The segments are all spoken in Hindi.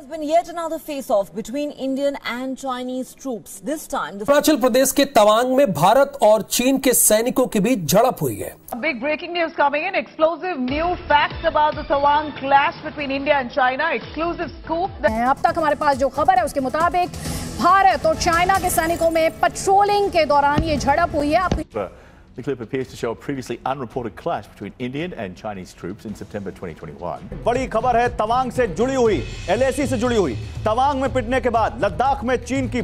has been yet another face-off between Indian and Chinese troops. This time, Arunachal Pradesh के तवांग में भारत और चीन के सैनिकों के बीच झड़प हुई है. Big breaking news coming in. Explosive new facts about the Tawang clash between India and China. Exclusive scoop. अब तक हमारे पास जो खबर है उसके मुताबिक भारत और चाइना के सैनिकों में पेट्रोलिंग के दौरान ये झड़प हुई है. The clip appears to show a previously unreported clash between Indian and Chinese troops in September 2021. बड़ी खबर है तवांग से जुड़ी हुई, LAC से जुड़ी हुई. तवांग में पिटने के बाद लद्दाख में चीन की.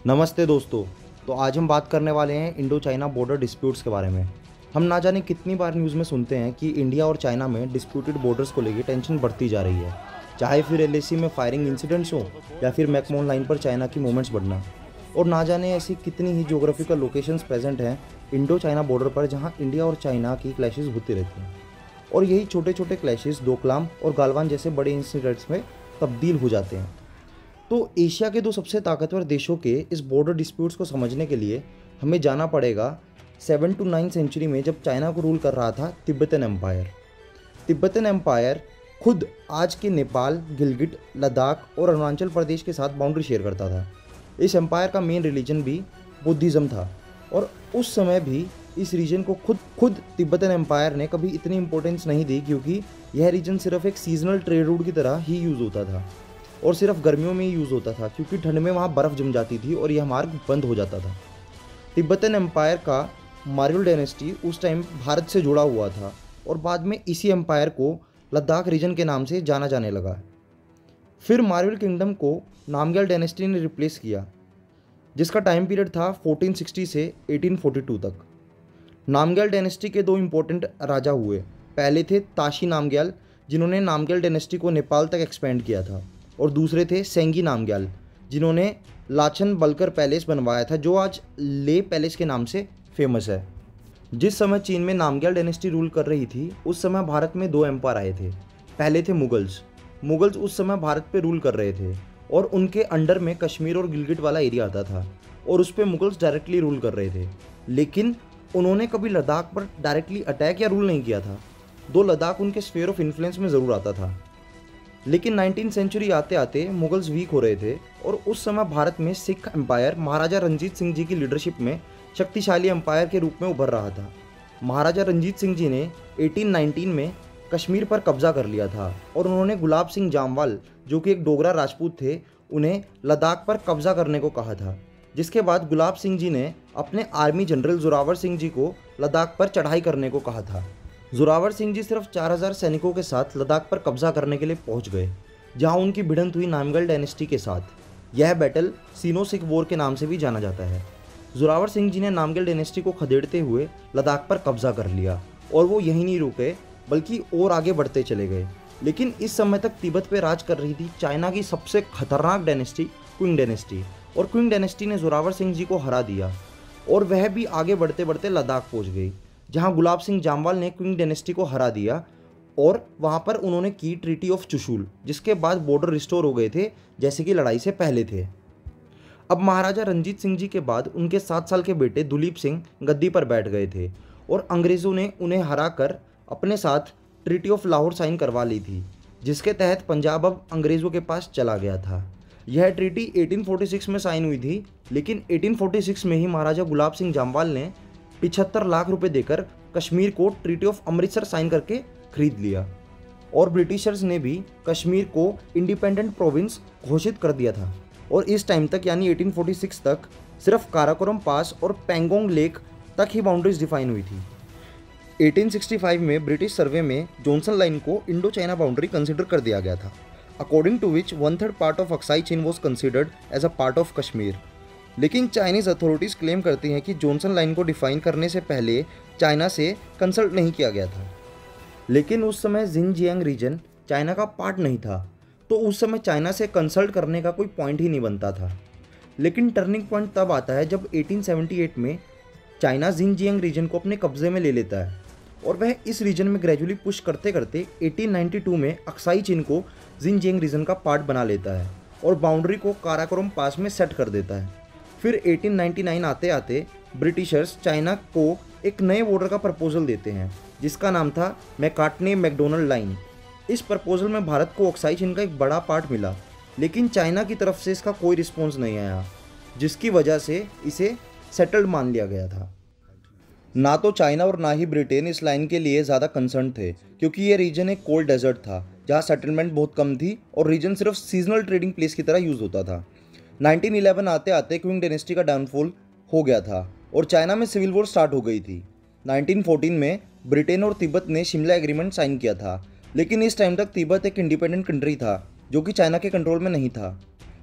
नमस्ते दोस्तों, तो आज हम बात करने वाले हैं इंडो चाइना बॉर्डर डिस्प्यूट्स के बारे में. हम ना जाने कितनी बार न्यूज़ में सुनते हैं कि इंडिया और चाइना में डिस्प्यूटेड बॉर्डर्स को लेकर टेंशन बढ़ती जा रही है, चाहे फिर LAC में फायरिंग इंसिडेंट्स हो या फिर मैकमोहन लाइन पर चाइना की मूवमेंट्स बढ़ना. और ना जाने ऐसी कितनी ही ज्योग्राफिकल लोकेशंस प्रेजेंट हैं इंडो चाइना बॉर्डर पर जहां इंडिया और चाइना की क्लैशेस होती रहती हैं. और यही छोटे छोटे क्लैशेस डोकलाम और गालवान जैसे बड़े इंसिडेंट्स में तब्दील हो जाते हैं. तो एशिया के दो सबसे ताकतवर देशों के इस बॉर्डर डिस्प्यूट्स को समझने के लिए हमें जाना पड़ेगा 7 to 9 सेंचुरी में, जब चाइना को रूल कर रहा था तिब्बतन एम्पायर. तिब्बतन एम्पायर खुद आज के नेपाल, गिलगिट, लद्दाख और अरुणाचल प्रदेश के साथ बाउंड्री शेयर करता था. इस एम्पायर का मेन रिलीजन भी बुद्धिज़्म था और उस समय भी इस रीजन को खुद तिब्बतन एम्पायर ने कभी इतनी इंपॉर्टेंस नहीं दी, क्योंकि यह रीजन सिर्फ एक सीजनल ट्रेड रूट की तरह ही यूज़ होता था और सिर्फ गर्मियों में ही यूज़ होता था, क्योंकि ठंड में वहाँ बर्फ़ जम जाती थी और यह मार्ग बंद हो जाता था. तिब्बतन एम्पायर का मार्युल डायनेस्टी उस टाइम भारत से जुड़ा हुआ था और बाद में इसी एम्पायर को लद्दाख रीजन के नाम से जाना जाने लगा. फिर मार्युल किंगडम को नामग्याल डायनेस्टी ने रिप्लेस किया, जिसका टाइम पीरियड था 1460 से 1842 तक. नामग्याल डायनेस्टी के दो इम्पोर्टेंट राजा हुए. पहले थे ताशी नामग्याल, जिन्होंने नामग्याल डायनेस्टी को नेपाल तक एक्सपेंड किया था, और दूसरे थे सेंगी नामग्याल, जिन्होंने लाचन बलकर पैलेस बनवाया था, जो आज ले पैलेस के नाम से फेमस है. जिस समय चीन में नामग्याल डायनेस्टी रूल कर रही थी, उस समय भारत में दो एम्पायर आए थे. पहले थे मुगल्स उस समय भारत पे रूल कर रहे थे और उनके अंडर में कश्मीर और गिलगिट वाला एरिया आता था और उस पर मुगल्स डायरेक्टली रूल कर रहे थे. लेकिन उन्होंने कभी लद्दाख पर डायरेक्टली अटैक या रूल नहीं किया था, दो लद्दाख उनके स्फीयर ऑफ इन्फ्लुएंस में ज़रूर आता था. लेकिन 19th सेंचुरी आते आते मुगल्स वीक हो रहे थे और उस समय भारत में सिख एम्पायर महाराजा रंजीत सिंह जी की लीडरशिप में शक्तिशाली एम्पायर के रूप में उभर रहा था. महाराजा रंजीत सिंह जी ने 1819 में कश्मीर पर कब्जा कर लिया था और उन्होंने गुलाब सिंह जामवाल, जो कि एक डोगरा राजपूत थे, उन्हें लद्दाख पर कब्जा करने को कहा था. जिसके बाद गुलाब सिंह जी ने अपने आर्मी जनरल जोरावर सिंह जी को लद्दाख पर चढ़ाई करने को कहा था. जोरावर सिंह जी सिर्फ 4000 सैनिकों के साथ लद्दाख पर कब्जा करने के लिए पहुंच गए, जहां उनकी भिड़ंत हुई नामग्याल डायनेस्टी के साथ. यह बैटल सिनो सिख वॉर के नाम से भी जाना जाता है. जोरावर सिंह जी ने नामग्याल डायनेस्टी को खदेड़ते हुए लद्दाख पर कब्जा कर लिया और वो यहीं नहीं रुके, बल्कि और आगे बढ़ते चले गए. लेकिन इस समय तक तिब्बत पे राज कर रही थी चाइना की सबसे खतरनाक डायनेस्टी क्विंग डायनेस्टी, और क्विंग डायनेस्टी ने जोरावर सिंह जी को हरा दिया और वह भी आगे बढ़ते बढ़ते लद्दाख पहुंच गई, जहां गुलाब सिंह जामवाल ने क्विंग डायनेस्टी को हरा दिया और वहां पर उन्होंने की ट्रीटी ऑफ चुशूल, जिसके बाद बॉर्डर रिस्टोर हो गए थे जैसे कि लड़ाई से पहले थे. अब महाराजा रंजीत सिंह जी के बाद उनके 7 साल के बेटे दुलीप सिंह गद्दी पर बैठ गए थे और अंग्रेज़ों ने उन्हें हरा कर अपने साथ ट्रीटी ऑफ लाहौर साइन करवा ली थी, जिसके तहत पंजाब अब अंग्रेज़ों के पास चला गया था. यह ट्रीटी 1846 में साइन हुई थी, लेकिन 1846 में ही महाराजा गुलाब सिंह जामवाल ने 75 लाख रुपए देकर कश्मीर को ट्रीटी ऑफ अमृतसर साइन करके खरीद लिया और ब्रिटिशर्स ने भी कश्मीर को इंडिपेंडेंट प्रोविंस घोषित कर दिया था. और इस टाइम तक यानी 1846 तक सिर्फ काराकोरम पास और पेंगोंग लेक तक ही बाउंड्रीज डिफाइन हुई थी. 1865 में ब्रिटिश सर्वे में जॉनसन लाइन को इंडो चाइना बाउंड्री कंसिडर कर दिया गया था, according to which 1/3 part of Aksai Chin was considered as a part of Kashmir. लेकिन चाइनीज़ अथॉरिटीज़ क्लेम करती हैं कि जॉनसन लाइन को डिफाइन करने से पहले चाइना से कंसल्ट नहीं किया गया था. लेकिन उस समय जिनजियांग रीजन चाइना का पार्ट नहीं था, तो उस समय चाइना से कंसल्ट करने का कोई पॉइंट ही नहीं बनता था. लेकिन टर्निंग पॉइंट तब आता है जब 1878 में चाइना जिनजियांग रीजन को अपने कब्जे में ले लेता है और वह इस रीजन में ग्रेजुअली पुश करते करते 1892 में अक्साई चीन को जिनजियांग रीजन का पार्ट बना लेता है और बाउंड्री को काराकोरम पास में सेट कर देता है. फिर 1899 आते आते ब्रिटिशर्स चाइना को एक नए बॉर्डर का प्रपोजल देते हैं, जिसका नाम था मैकार्टने मैकडोनल्ड लाइन. इस प्रपोजल में भारत को ऑक्साई चीन का एक बड़ा पार्ट मिला, लेकिन चाइना की तरफ से इसका कोई रिस्पॉन्स नहीं आया, जिसकी वजह से इसे सेटल्ड मान लिया गया था। ना तो चाइना और ना ही ब्रिटेन इस लाइन के लिए ज़्यादा कंसर्न थे, क्योंकि ये रीजन एक कोल्ड डेजर्ट था जहाँ सेटलमेंट बहुत कम थी और रीजन सिर्फ सीजनल ट्रेडिंग प्लेस की तरह यूज़ होता था। 1911 आते आते क्विंग डायनेस्टी का डाउनफॉल हो गया था और चाइना में सिविल वॉर स्टार्ट हो गई थी। 1914 में ब्रिटेन और तिब्बत ने शिमला एग्रीमेंट साइन किया था, लेकिन इस टाइम तक तिब्बत एक इंडिपेंडेंट कंट्री था जो कि चाइना के कंट्रोल में नहीं था।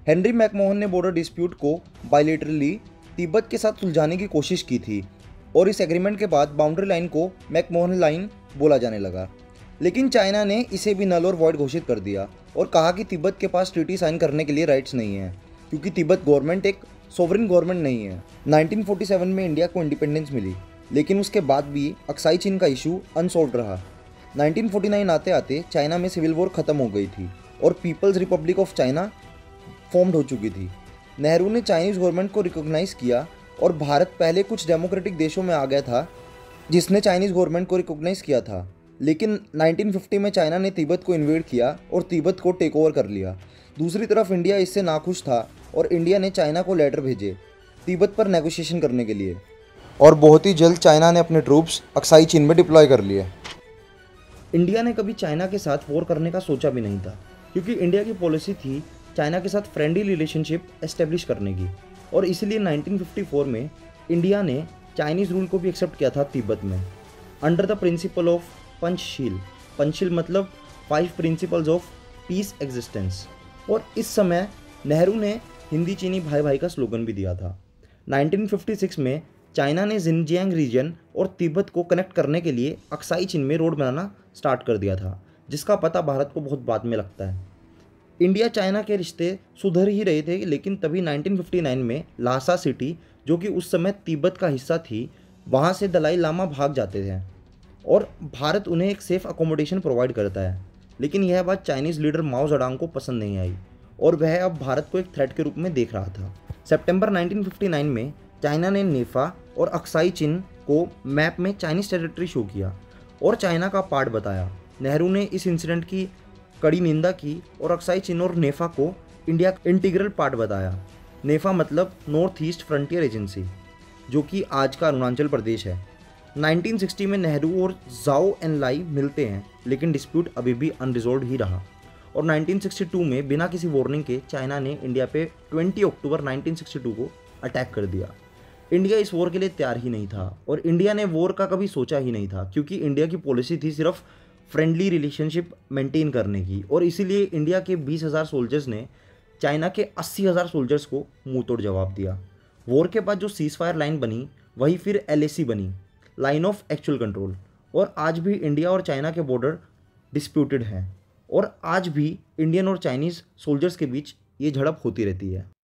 हेनरी मैकमोहन ने बॉर्डर डिस्प्यूट को बायलैटरली तिब्बत के साथ सुलझाने की कोशिश की थी और इस एग्रीमेंट के बाद बाउंड्री लाइन को मैकमोहन लाइन बोला जाने लगा, लेकिन चाइना ने इसे भी नल और वॉइड घोषित कर दिया और कहा कि तिब्बत के पास ट्रीटी साइन करने के लिए राइट्स नहीं है, क्योंकि तिब्बत गवर्नमेंट एक सोवरेन गवर्नमेंट नहीं है। 1947 में इंडिया को इंडिपेंडेंस मिली, लेकिन उसके बाद भी अक्साई चीन का इशू अनसॉल्व रहा। 1949 आते आते चाइना में सिविल वॉर खत्म हो गई थी और People's Republic of China formed हो चुकी थी। नेहरू ने चाइनीज़ गवर्नमेंट को रिकॉग्नाइज़ किया और भारत पहले कुछ डेमोक्रेटिक देशों में आ गया था जिसने चाइनीज़ गवर्नमेंट को रिकॉग्नाइज़ किया था, लेकिन 1950 में चाइना ने तिब्बत को इन्वेड किया और तिब्बत को टेक ओवर कर लिया। दूसरी तरफ इंडिया इससे नाखुश था और इंडिया ने चाइना को लेटर भेजे तिब्बत पर नेगोशिएशन करने के लिए, और बहुत ही जल्द चाइना ने अपने ट्रूप्स अक्साई चीन में डिप्लॉय कर लिए। इंडिया ने कभी चाइना के साथ वॉर करने का सोचा भी नहीं था, क्योंकि इंडिया की पॉलिसी थी चाइना के साथ फ्रेंडली रिलेशनशिप एस्टेब्लिश करने की, और इसलिए 1954 में इंडिया ने चाइनीज़ रूल को भी एक्सेप्ट किया था तिब्बत में under the principle of Panchsheel. Panchsheel मतलब 5 प्रिंसिपल्स ऑफ पीस एग्जिस्टेंस। और इस समय नेहरू ने हिंदी चीनी भाई भाई का स्लोगन भी दिया था। 1956 में चाइना ने जिनजियांग रीजन और तिब्बत को कनेक्ट करने के लिए अक्साई चीन में रोड बनाना स्टार्ट कर दिया था, जिसका पता भारत को बहुत बाद में लगता है। इंडिया चाइना के रिश्ते सुधर ही रहे थे, लेकिन तभी 1959 में लासा सिटी, जो कि उस समय तिब्बत का हिस्सा थी, वहाँ से दलाई लामा भाग जाते थे और भारत उन्हें एक सेफ अकोमोडेशन प्रोवाइड करता है। लेकिन यह बात चाइनीज़ लीडर माओ जेडुंग को पसंद नहीं आई और वह अब भारत को एक थ्रेट के रूप में देख रहा था। सितंबर 1959 में चाइना ने नेफा और अक्साई चीन को मैप में चाइनीज़ टेरिटरी शो किया और चाइना का पार्ट बताया। नेहरू ने इस इंसिडेंट की कड़ी निंदा की और अक्साई चीन और नेफा को इंडिया का इंटीग्रल पार्ट बताया। नेफा मतलब नॉर्थ ईस्ट फ्रंटियर एजेंसी, जो कि आज का अरुणाचल प्रदेश है। 1960 में नेहरू और जाओ एनलाई मिलते हैं, लेकिन डिस्प्यूट अभी भी अनरिजॉल्व ही रहा और 1962 में बिना किसी वार्निंग के चाइना ने इंडिया पे 20 अक्टूबर 1962 को अटैक कर दिया। इंडिया इस वॉर के लिए तैयार ही नहीं था और इंडिया ने वॉर का कभी सोचा ही नहीं था, क्योंकि इंडिया की पॉलिसी थी सिर्फ फ्रेंडली रिलेशनशिप मेंटेन करने की, और इसीलिए इंडिया के 20,000 सोल्जर्स ने चाइना के 80,000 सोल्जर्स को मुंह तोड़ जवाब दिया। वॉर के बाद जो सीज फायर लाइन बनी वही फिर LAC बनी, लाइन ऑफ एक्चुअल कंट्रोल, और आज भी इंडिया और चाइना के बॉर्डर डिस्प्यूटेड हैं और आज भी इंडियन और चाइनीज़ सोल्जर्स के बीच ये झड़प होती रहती है।